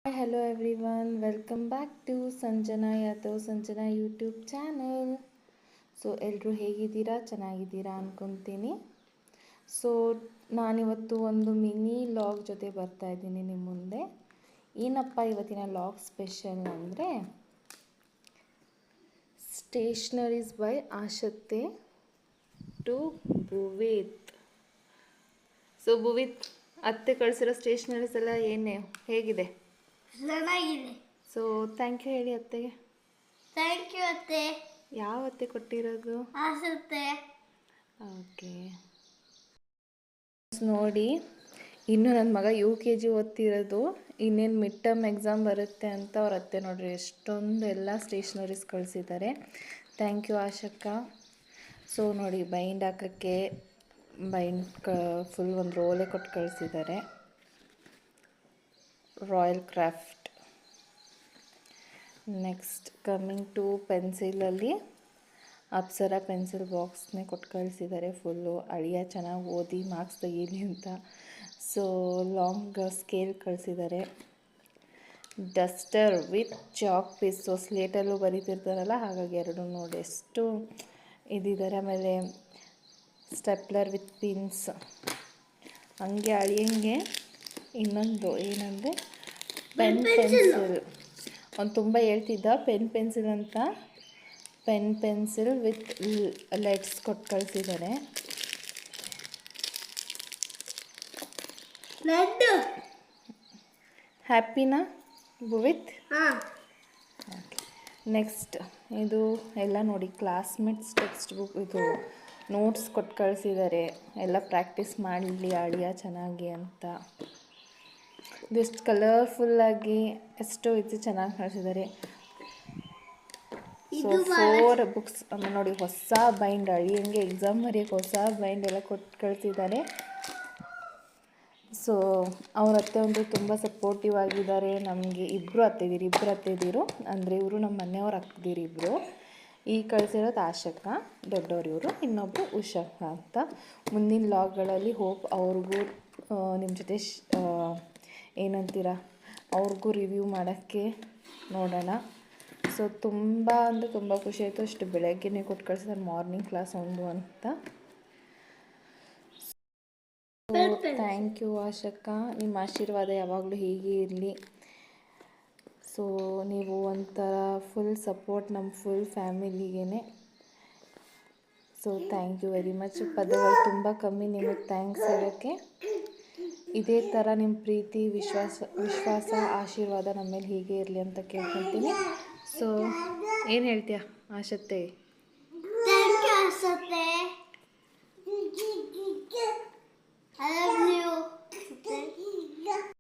Hi, hello everyone. Welcome back to Sanjana Yadav Sanjana YouTube channel. ಎಲ್ಲರೂ ಹೇಗಿದ್ದೀರಾ? ಚೆನ್ನಾಗಿದ್ದೀರಾ ಅಂದ್ಕೊತೀನಿ. ಸೊ ನಾನಿವತ್ತು ಒಂದು ಮಿನಿ ಲಾಗ್ ಜೊತೆ ಬರ್ತಾ ಇದ್ದೀನಿ ನಿಮ್ಮ ಮುಂದೆ. ಏನಪ್ಪ ಇವತ್ತಿನ ಲಾಗ್ ಸ್ಪೆಷಲ್ ಅಂದರೆ stationeries by ಆಶತ್ತೆ to Bhuvith. Bhuvith ಅತ್ತೆ ಕಳಿಸಿರೋ ಸ್ಟೇಷ್ನರೀಸ್ ಎಲ್ಲ ಹೇಗಿದೆ? ಚೆನ್ನಾಗಿದೆ. ಥ್ಯಾಂಕ್ ಯು ಹೇಳಿ ಅತ್ತೆಗೆ. ಥ್ಯಾಂಕ್ ಯು ಅತ್ತೆ. ಯಾವ ಅತ್ತೆ ಕೊಟ್ಟಿರೋದು? ಆಸತ್ತೆ. ಓಕೆ, ನೋಡಿ ಇನ್ನು ನನ್ನ ಮಗ UKG ಓದ್ತಿರೋದು. ಇನ್ನೇನು ಮಿಡ್ ಟರ್ಮ್ ಎಕ್ಸಾಮ್ ಬರುತ್ತೆ ಅಂತ ಅವ್ರ ಅತ್ತೆ ನೋಡ್ರಿ ಎಷ್ಟೊಂದು ಎಲ್ಲ ಸ್ಟೇಷ್ನರೀಸ್ ಕಳಿಸಿದ್ದಾರೆ. ಥ್ಯಾಂಕ್ ಯು ಆಶಕ್ಕ. ನೋಡಿ ಬೈಂಡ್ ಹಾಕೋಕ್ಕೆ ಫುಲ್ ಒಂದು ರೋಲೇ ಕೊಟ್ಟು ಕಳಿಸಿದ್ದಾರೆ. Royal Craft. Next coming to ಪೆನ್ಸಿಲಲ್ಲಿ ಅಪ್ಸರಾ ಪೆನ್ಸಿಲ್ ಬಾಕ್ಸ್ನೇ ಕೊಟ್ಟು ಕಳಿಸಿದ್ದಾರೆ. ಫುಲ್ಲು ಅಳಿಯ ಚೆನ್ನಾಗಿ ಓದಿ ಮಾರ್ಕ್ಸ್ ತೆಗೀಲಿ ಅಂತ. ಲಾಂಗ್ ಸ್ಕೇಲ್ ಕಳಿಸಿದ್ದಾರೆ. Duster with chalk piece. ಸ್ಲೇಟಲ್ಲೂ ಬರೀತಿರ್ತಾರಲ್ಲ, ಹಾಗಾಗಿ ಎರಡು ನೋಡಿ ಎಷ್ಟು ಇದಿದ್ದಾರೆ. ಆಮೇಲೆ ಸ್ಟೆಪ್ಲರ್ ವಿತ್ ಪಿನ್ಸ್. ಹಂಗೆ ಅಳಿಯಂಗೆ ಇನ್ನೊಂದು ಏನಂದರೆ ಪೆನ್ಸಿಲ್. ಅವ್ನು ತುಂಬ ಹೇಳ್ತಿದ್ದ ಪೆನ್ಸಿಲ್ ಅಂತ. ಪೆನ್ಸಿಲ್ ವಿತ್ ಲೆಟ್ಸ್ ಕೊಟ್ಟು ಕಳಿಸಿದ್ದಾರೆ. ಹ್ಯಾಪಿನಾ ಭುವಿತ್? ನೆಕ್ಸ್ಟ್ ಇದು ಎಲ್ಲ ನೋಡಿ ಕ್ಲಾಸ್ಮೇಟ್ಸ್ ಟೆಕ್ಸ್ಟ್ ಬುಕ್, ಇದು ನೋಟ್ಸ್ ಕೊಟ್ಟು ಕಳಿಸಿದ್ದಾರೆ. ಎಲ್ಲ ಪ್ರಾಕ್ಟೀಸ್ ಮಾಡಲಿ ಅಳಿಯ ಚೆನ್ನಾಗಿ ಅಂತ. ಇದೆಷ್ಟು ಕಲರ್ಫುಲ್ಲಾಗಿ ಎಷ್ಟು ಇದು ಚೆನ್ನಾಗಿ ಕಳಿಸಿದ್ದಾರೆ. 4 ಬುಕ್ಸ್. ಆಮೇಲೆ ನೋಡಿ ಹೊಸ ಬೈಂಡ್, ಅಳಿಯಂಗೆ ಎಕ್ಸಾಮ್ ಬರೆಯೋಕ್ಕೆ ಹೊಸ ಬೈಂಡ್ ಎಲ್ಲ ಕೊಟ್ಟು ಕಳಿಸಿದ್ದಾರೆ. ಅವ್ರ ಅತ್ತೆ ಒಂದು ತುಂಬ ಸಪೋರ್ಟಿವ್ ಆಗಿದ್ದಾರೆ ನಮಗೆ. ಇಬ್ಬರು ಅತ್ತೆದಿರು ಅಂದರೆ ಇವರು ನಮ್ಮ ಮನೆಯವ್ರು ಆಗ್ತಿದ್ದೀರಿ ಇಬ್ಬರು. ಈ ಕಳಿಸಿರೋದು ಆಶಕ್ಕ, ದೊಡ್ಡವರು ಇವರು. ಇನ್ನೊಬ್ಬರು ಉಷಕ್ಕ ಅಂತ. ಮುಂದಿನ ಲಾಗ್ಗಳಲ್ಲಿ ಹೋಪ್ ಅವ್ರಿಗೂ ನಿಮ್ಮ ಜೊತೆ ಏನಂತೀರ ಅವ್ರಿಗೂ ರಿವ್ಯೂ ಮಾಡೋಕ್ಕೆ ನೋಡೋಣ. ತುಂಬ ಅಂದರೆ ತುಂಬ ಖುಷಿ ಆಯಿತು. ಅಷ್ಟು ಬೆಳಗ್ಗೆನೇ ಕೊಟ್ಟು ಕಳಿಸಿದ್ದಾರೆ, ಮಾರ್ನಿಂಗ್ ಕ್ಲಾಸ್ ಒಂದು ಅಂತ. ಥ್ಯಾಂಕ್ ಯು ಆಶಕ್ಕ. ನಿಮ್ಮ ಆಶೀರ್ವಾದ ಯಾವಾಗಲೂ ಹೀಗೆ ಇರಲಿ. ನೀವು ಒಂಥರ ಫುಲ್ ಸಪೋರ್ಟ್ ನಮ್ಮ ಫುಲ್ ಫ್ಯಾಮಿಲಿಗೇ. Thank you very much. ಪದಗಳು ತುಂಬ ಕಮ್ಮಿ ನಿಮಗೆ ಥ್ಯಾಂಕ್ಸ್ ಹೇಳೋಕ್ಕೆ. ಇದೇ ಥರ ನಿಮ್ಮ ಪ್ರೀತಿ ವಿಶ್ವಾಸ ಆಶೀರ್ವಾದ ನಮ್ಮ ಮೇಲೆ ಹೀಗೆ ಇರಲಿ ಅಂತ ಕೇಳ್ಕೊತೀನಿ. ಏನು ಹೇಳ್ತೀಯ ಆಶತ್ತೆ? Thank you ಆಸತ್ತೆ.